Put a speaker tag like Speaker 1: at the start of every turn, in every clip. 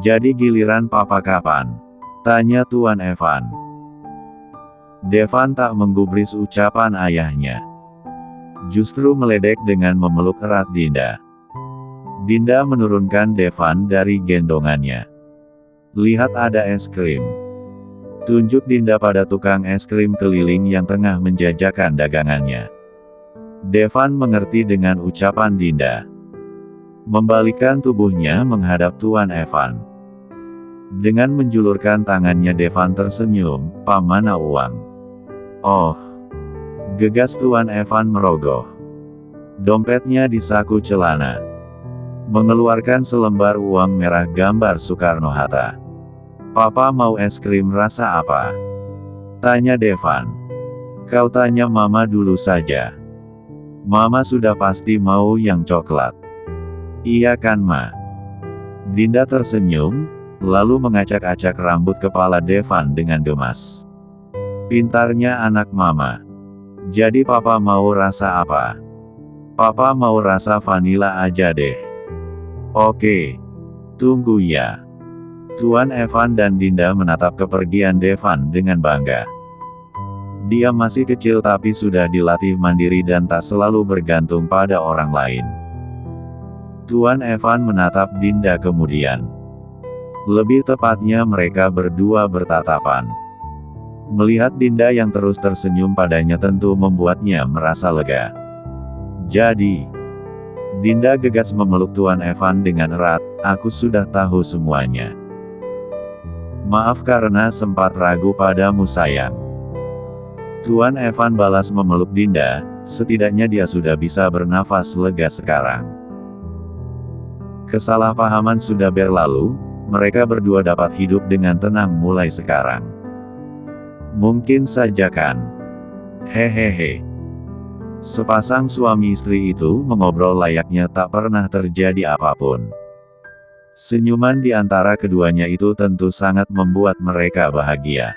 Speaker 1: Jadi giliran papa kapan? Tanya Tuan Evan. Devan tak menggubris ucapan ayahnya. Justru meledek dengan memeluk erat Dinda. Dinda menurunkan Devan dari gendongannya. Lihat ada es krim. Tunjuk Dinda pada tukang es krim keliling yang tengah menjajakan dagangannya. Devan mengerti dengan ucapan Dinda. Membalikkan tubuhnya menghadap Tuan Evan. Dengan menjulurkan tangannya Devan tersenyum, "Pa, mana uang?" "Oh." Gegas Tuan Evan merogoh dompetnya di saku celana. Mengeluarkan selembar uang merah gambar Soekarno-Hatta. "Papa mau es krim rasa apa?" tanya Devan. "Kau tanya Mama dulu saja. Mama sudah pasti mau yang coklat. Iya kan, Ma?" Dinda tersenyum, lalu mengacak-acak rambut kepala Devan dengan gemas. Pintarnya anak Mama. "Jadi Papa mau rasa apa?" "Papa mau rasa vanila aja deh." "Oke. Tunggu ya." Tuan Evan dan Dinda menatap kepergian Devan dengan bangga. Dia masih kecil tapi sudah dilatih mandiri dan tak selalu bergantung pada orang lain. Tuan Evan menatap Dinda kemudian. Lebih tepatnya mereka berdua bertatapan. Melihat Dinda yang terus tersenyum padanya tentu membuatnya merasa lega. "Jadi," Dinda gegas memeluk Tuan Evan dengan erat, "aku sudah tahu semuanya. Maaf karena sempat ragu padamu sayang." Tuan Evan balas memeluk Dinda, setidaknya dia sudah bisa bernafas lega sekarang. Kesalahpahaman sudah berlalu, mereka berdua dapat hidup dengan tenang mulai sekarang. Mungkin saja kan? Hehehe. Sepasang suami istri itu mengobrol layaknya tak pernah terjadi apapun. Senyuman di antara keduanya itu tentu sangat membuat mereka bahagia.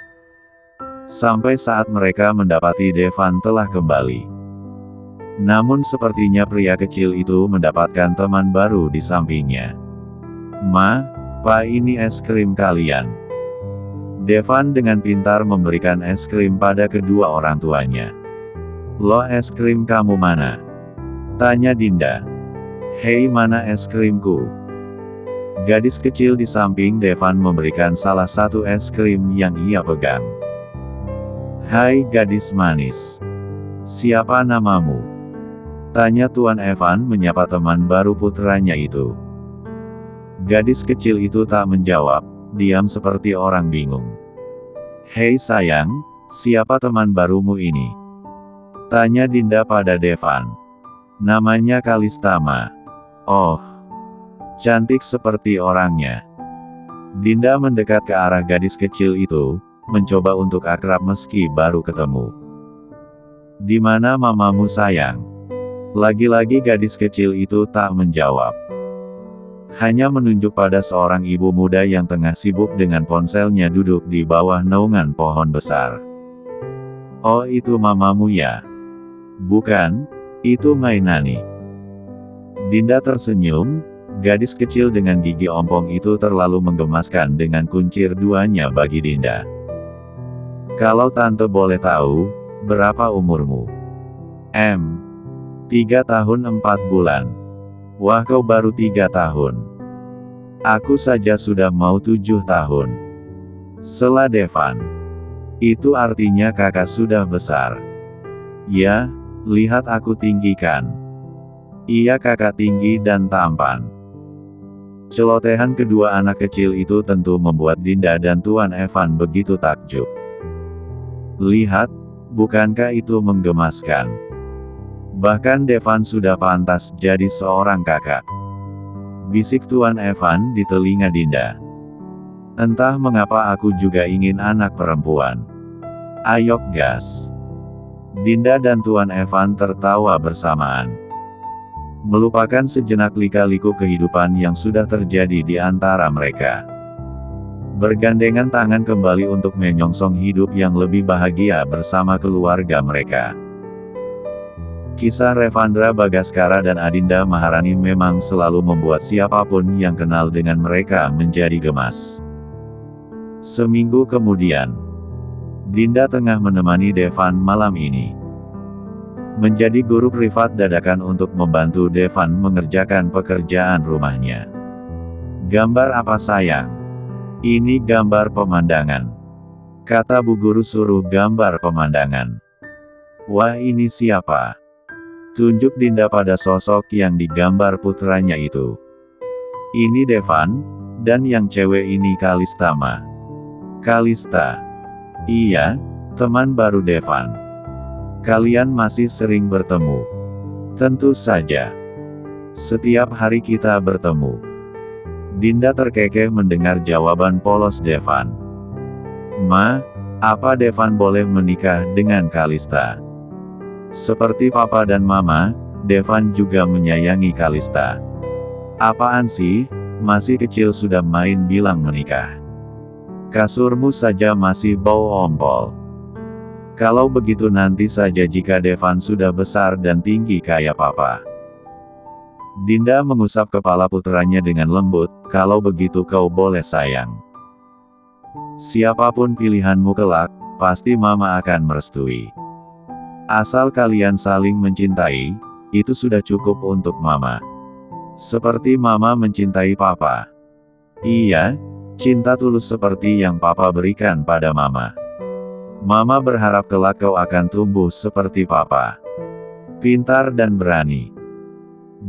Speaker 1: Sampai saat mereka mendapati Devan telah kembali. Namun sepertinya pria kecil itu mendapatkan teman baru di sampingnya. "Ma, Pa, ini es krim kalian." Devan dengan pintar memberikan es krim pada kedua orang tuanya. "Loh, es krim kamu mana?" tanya Dinda. "Hei, mana es krimku?" Gadis kecil di samping Devan memberikan salah satu es krim yang ia pegang. "Hai gadis manis. Siapa namamu?" tanya Tuan Evan menyapa teman baru putranya itu. Gadis kecil itu tak menjawab, diam seperti orang bingung. "Hei sayang, siapa teman barumu ini?" tanya Dinda pada Devan. "Namanya Kalistama." "Oh, cantik seperti orangnya." Dinda mendekat ke arah gadis kecil itu, mencoba untuk akrab meski baru ketemu. "Di mana mamamu sayang?" Lagi-lagi gadis kecil itu tak menjawab. Hanya menunjuk pada seorang ibu muda yang tengah sibuk dengan ponselnya duduk di bawah naungan pohon besar. "Oh, itu mamamu ya?" "Bukan, itu Mainani." Dinda tersenyum, gadis kecil dengan gigi ompong itu terlalu menggemaskan dengan kuncir duanya bagi Dinda. "Kalau tante boleh tahu, berapa umurmu?" 3 tahun 4 bulan. "Wah, kau baru 3 tahun. Aku saja sudah mau 7 tahun. Sela Devan. "Itu artinya kakak sudah besar." "Ya, lihat aku tinggi kan?" "Iya, kakak tinggi dan tampan." Celotehan kedua anak kecil itu tentu membuat Dinda dan Tuan Evan begitu takjub. "Lihat, bukankah itu menggemaskan? Bahkan Devan sudah pantas jadi seorang kakak," bisik Tuan Evan di telinga Dinda. "Entah mengapa aku juga ingin anak perempuan. Ayo gas." Dinda dan Tuan Evan tertawa bersamaan. Melupakan sejenak lika-liku kehidupan yang sudah terjadi di antara mereka. Bergandengan tangan kembali untuk menyongsong hidup yang lebih bahagia bersama keluarga mereka. Kisah Revandra Bagaskara dan Adinda Maharani memang selalu membuat siapapun yang kenal dengan mereka menjadi gemas. Seminggu kemudian, Dinda tengah menemani Devan malam ini. Menjadi guru privat dadakan untuk membantu Devan mengerjakan pekerjaan rumahnya. "Gambar apa sayang?" "Ini gambar pemandangan," kata bu guru suruh gambar pemandangan. "Wah, ini siapa?" Tunjuk Dinda pada sosok yang digambar putranya itu. "Ini Devan, dan yang cewek ini Kalista Ma." "Kalista?" "Iya, teman baru Devan. Kalian masih sering bertemu?" "Tentu saja. Setiap hari kita bertemu." Dinda terkekeh mendengar jawaban polos Devan. "Ma, apa Devan boleh menikah dengan Kalista?" Seperti papa dan mama, Devan juga menyayangi Kalista. "Apaan sih, masih kecil sudah main bilang menikah. Kasurmu saja masih bau ompol. Kalau begitu nanti saja jika Devan sudah besar dan tinggi kayak papa." Dinda mengusap kepala putranya dengan lembut, "Kalau begitu kau boleh sayang. Siapapun pilihanmu kelak, pasti mama akan merestui. Asal kalian saling mencintai, itu sudah cukup untuk mama. Seperti mama mencintai papa." "Iya, cinta tulus seperti yang papa berikan pada mama. Mama berharap kelak kau akan tumbuh seperti papa. Pintar dan berani.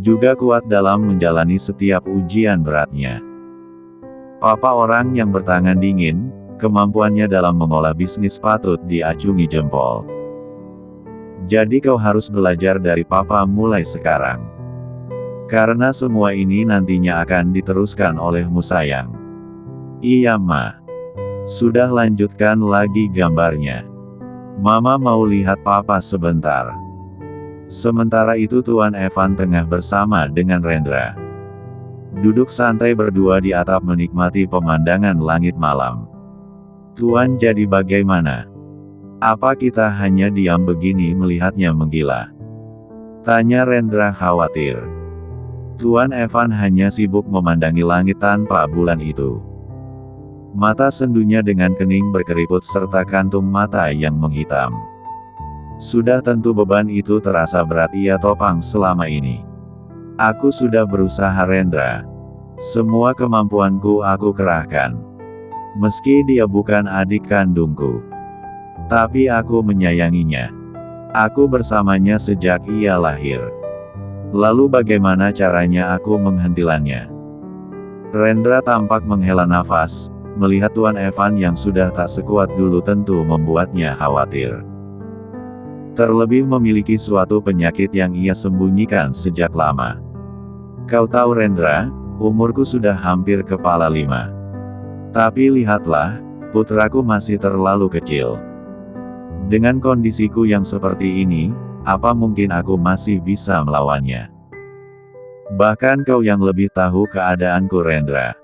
Speaker 1: Juga kuat dalam menjalani setiap ujian beratnya. Papa orang yang bertangan dingin, kemampuannya dalam mengolah bisnis patut diacungi jempol. Jadi kau harus belajar dari papa mulai sekarang. Karena semua ini nantinya akan diteruskan olehmu sayang." "Iya Ma. Sudah lanjutkan lagi gambarnya. Mama mau lihat papa sebentar." Sementara itu Tuan Evan tengah bersama dengan Rendra. Duduk santai berdua di atap menikmati pemandangan langit malam. "Tuan jadi bagaimana? Apa kita hanya diam begini melihatnya menggila?" tanya Rendra khawatir. Tuan Evan hanya sibuk memandangi langit tanpa bulan itu. Mata sendunya dengan kening berkeriput serta kantung mata yang menghitam. Sudah tentu beban itu terasa berat ia topang selama ini. "Aku sudah berusaha Rendra. Semua kemampuanku aku kerahkan. Meski dia bukan adik kandungku. Tapi aku menyayanginya. Aku bersamanya sejak ia lahir. Lalu bagaimana caranya aku menghentikannya?" Rendra tampak menghela nafas, melihat Tuan Evan yang sudah tak sekuat dulu tentu membuatnya khawatir. Terlebih memiliki suatu penyakit yang ia sembunyikan sejak lama. "Kau tahu Rendra, umurku sudah hampir kepala 5. Tapi lihatlah, putraku masih terlalu kecil. Dengan kondisiku yang seperti ini, apa mungkin aku masih bisa melawannya? Bahkan kau yang lebih tahu keadaanku Rendra.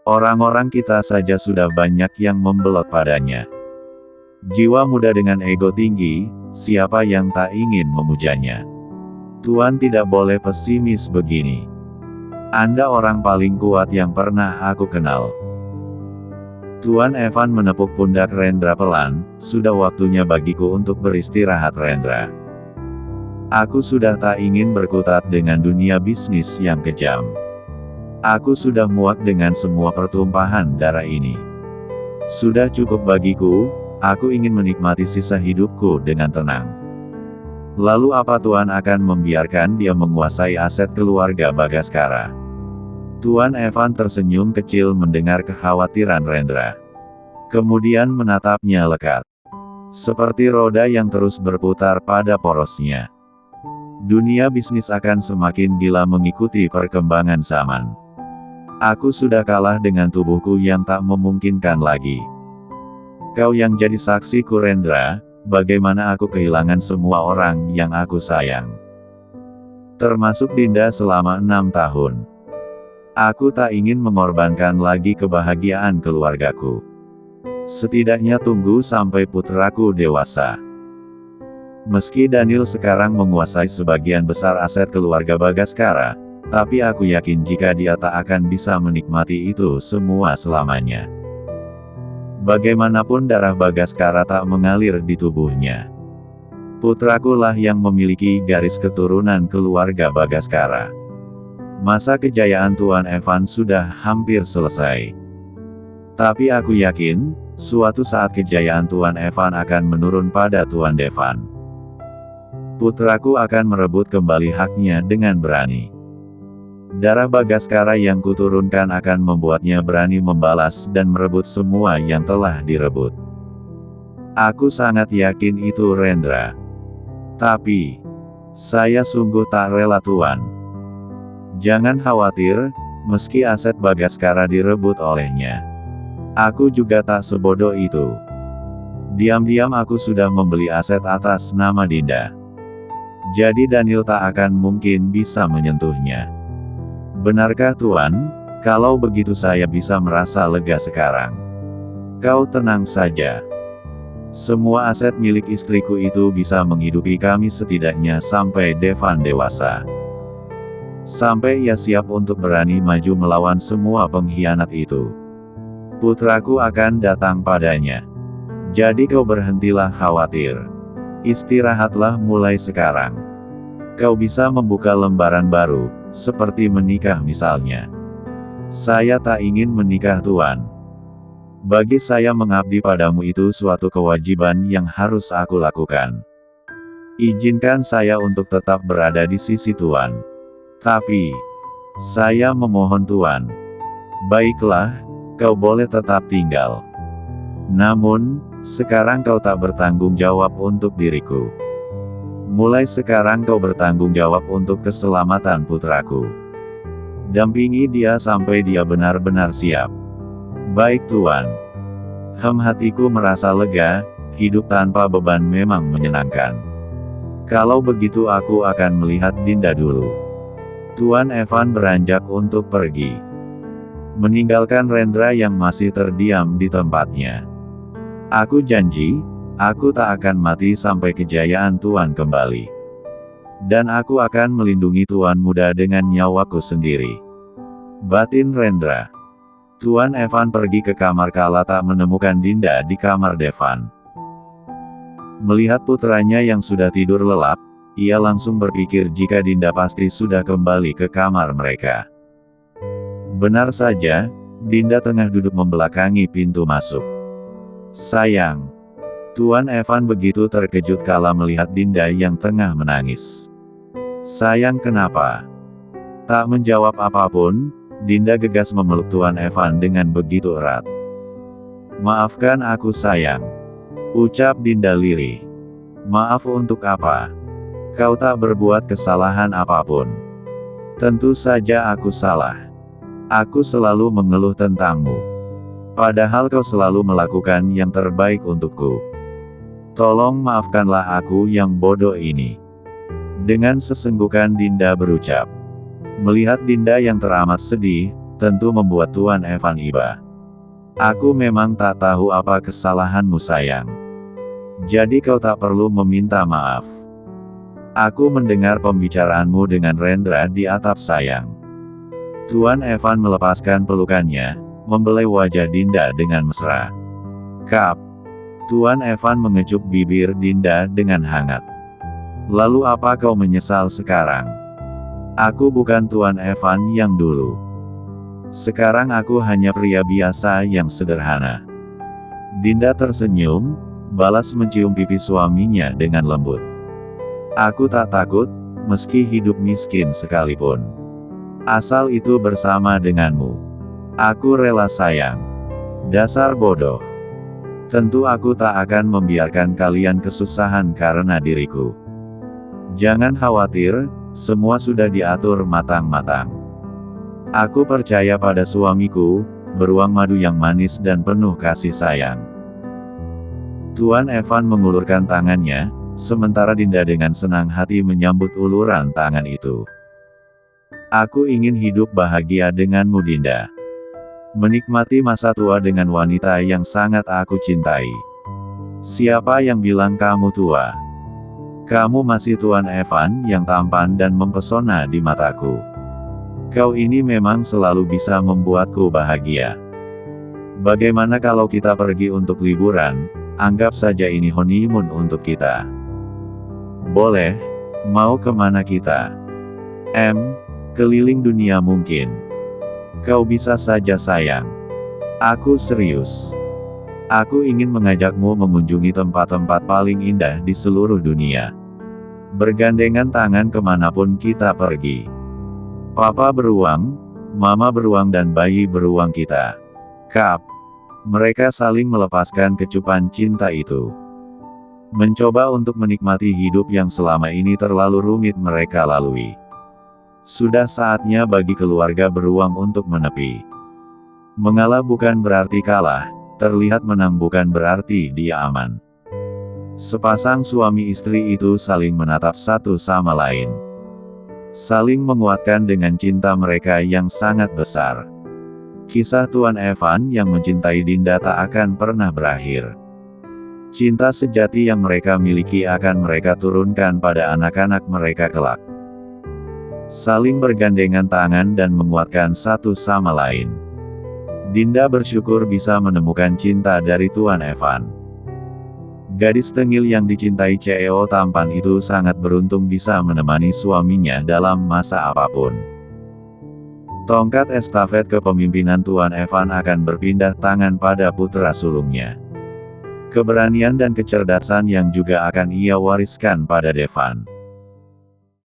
Speaker 1: Orang-orang kita saja sudah banyak yang membelot padanya. Jiwa muda dengan ego tinggi, siapa yang tak ingin memujanya? Tuan tidak boleh pesimis begini. Anda orang paling kuat yang pernah aku kenal." Tuan Evan menepuk pundak Rendra pelan, "Sudah waktunya bagiku untuk beristirahat Rendra. Aku sudah tak ingin berkutat dengan dunia bisnis yang kejam. Aku sudah muak dengan semua pertumpahan darah ini. Sudah cukup bagiku, aku ingin menikmati sisa hidupku dengan tenang." "Lalu apa Tuan akan membiarkan dia menguasai aset keluarga Bagaskara?" Tuan Evan tersenyum kecil mendengar kekhawatiran Rendra. Kemudian menatapnya lekat. Seperti roda yang terus berputar pada porosnya. Dunia bisnis akan semakin gila mengikuti perkembangan zaman. Aku sudah kalah dengan tubuhku yang tak memungkinkan lagi. Kau yang jadi saksiku Rendra, bagaimana aku kehilangan semua orang yang aku sayang. Termasuk Dinda selama 6 tahun. Aku tak ingin mengorbankan lagi kebahagiaan keluargaku. Setidaknya tunggu sampai putraku dewasa. Meski Daniel sekarang menguasai sebagian besar aset keluarga Bagaskara, tapi aku yakin jika dia tak akan bisa menikmati itu semua selamanya. Bagaimanapun darah Bagaskara tak mengalir di tubuhnya. Putraku lah yang memiliki garis keturunan keluarga Bagaskara. Masa kejayaan Tuan Evan sudah hampir selesai. Tapi aku yakin, suatu saat kejayaan Tuan Evan akan menurun pada Tuan Devan. Putraku akan merebut kembali haknya dengan berani. Darah Bagaskara yang kuturunkan akan membuatnya berani membalas dan merebut semua yang telah direbut. Aku sangat yakin itu, Rendra. Tapi, saya sungguh tak rela, Tuan. Jangan khawatir, meski aset Bagaskara direbut olehnya. Aku juga tak sebodoh itu. Diam-diam aku sudah membeli aset atas nama Dinda. Jadi Daniel tak akan mungkin bisa menyentuhnya. Benarkah, Tuan? Kalau begitu saya bisa merasa lega sekarang. Kau tenang saja. Semua aset milik istriku itu bisa menghidupi kami setidaknya sampai Devan dewasa. Sampai ia siap untuk berani maju melawan semua pengkhianat itu. Putraku akan datang padanya. Jadi kau berhentilah khawatir. Istirahatlah mulai sekarang. Kau bisa membuka lembaran baru, seperti menikah misalnya. Saya tak ingin menikah, Tuan. Bagi saya mengabdi padamu itu suatu kewajiban yang harus aku lakukan. Izinkan saya untuk tetap berada di sisi Tuan. Tapi, saya memohon Tuan. Baiklah, kau boleh tetap tinggal. Namun, sekarang kau tak bertanggung jawab untuk diriku. Mulai sekarang kau bertanggung jawab untuk keselamatan putraku. Dampingi dia sampai dia benar-benar siap. Baik, Tuan. Hatiku merasa lega, hidup tanpa beban memang menyenangkan. Kalau begitu aku akan melihat Dinda dulu. Tuan Evan beranjak untuk pergi. Meninggalkan Rendra yang masih terdiam di tempatnya. Aku janji, aku tak akan mati sampai kejayaan Tuan kembali. Dan aku akan melindungi Tuan muda dengan nyawaku sendiri. Batin Rendra. Tuan Evan pergi ke kamar kala tak menemukan Dinda di kamar Devan. Melihat putranya yang sudah tidur lelap, ia langsung berpikir jika Dinda pasti sudah kembali ke kamar mereka. Benar saja, Dinda tengah duduk membelakangi pintu masuk. Sayang. Tuan Evan begitu terkejut kala melihat Dinda yang tengah menangis. Sayang, kenapa? Tak menjawab apapun, Dinda gegas memeluk Tuan Evan dengan begitu erat. Maafkan aku, sayang. Ucap Dinda lirih. Maaf untuk apa? Kau tak berbuat kesalahan apapun. Tentu saja aku salah. Aku selalu mengeluh tentangmu. Padahal kau selalu melakukan yang terbaik untukku. Tolong maafkanlah aku yang bodoh ini. Dengan sesenggukan Dinda berucap. Melihat Dinda yang teramat sedih, tentu membuat Tuan Evan iba. Aku memang tak tahu apa kesalahanmu, sayang. Jadi kau tak perlu meminta maaf. Aku mendengar pembicaraanmu dengan Rendra di atap, sayang. Tuan Evan melepaskan pelukannya, membelai wajah Dinda dengan mesra. Kap. Tuan Evan mengecup bibir Dinda dengan hangat. Lalu apa kau menyesal sekarang? Aku bukan Tuan Evan yang dulu. Sekarang aku hanya pria biasa yang sederhana. Dinda tersenyum, balas mencium pipi suaminya dengan lembut. Aku tak takut, meski hidup miskin sekalipun. Asal itu bersama denganmu. Aku rela, sayang. Dasar bodoh. Tentu aku tak akan membiarkan kalian kesusahan karena diriku. Jangan khawatir, semua sudah diatur matang-matang. Aku percaya pada suamiku, beruang madu yang manis dan penuh kasih sayang. Tuan Evan mengulurkan tangannya, sementara Dinda dengan senang hati menyambut uluran tangan itu. Aku ingin hidup bahagia denganmu, Dinda. Menikmati masa tua dengan wanita yang sangat aku cintai. Siapa yang bilang kamu tua? Kamu masih Tuan Evan yang tampan dan mempesona di mataku. Kau ini memang selalu bisa membuatku bahagia. Bagaimana kalau kita pergi untuk liburan? Anggap saja ini honeymoon untuk kita. Boleh, mau kemana kita? Keliling dunia mungkin. Kau bisa saja sayang. Aku serius. Aku ingin mengajakmu mengunjungi tempat-tempat paling indah di seluruh dunia. Bergandengan tangan kemanapun kita pergi. Papa beruang, Mama beruang dan bayi beruang kita. Kap. Mereka saling melepaskan kecupan cinta itu. Mencoba untuk menikmati hidup yang selama ini terlalu rumit mereka lalui. Sudah saatnya bagi keluarga beruang untuk menepi. Mengalah bukan berarti kalah, terlihat menang bukan berarti dia aman. Sepasang suami istri itu saling menatap satu sama lain. Saling menguatkan dengan cinta mereka yang sangat besar. Kisah Tuan Evan yang mencintai Dinda tak akan pernah berakhir. Cinta sejati yang mereka miliki akan mereka turunkan pada anak-anak mereka kelak. Saling bergandengan tangan dan menguatkan satu sama lain. Dinda bersyukur bisa menemukan cinta dari Tuan Evan. Gadis tengil yang dicintai CEO tampan itu sangat beruntung bisa menemani suaminya dalam masa apapun. Tongkat estafet kepemimpinan Tuan Evan akan berpindah tangan pada putra sulungnya. Keberanian dan kecerdasan yang juga akan ia wariskan pada Devan.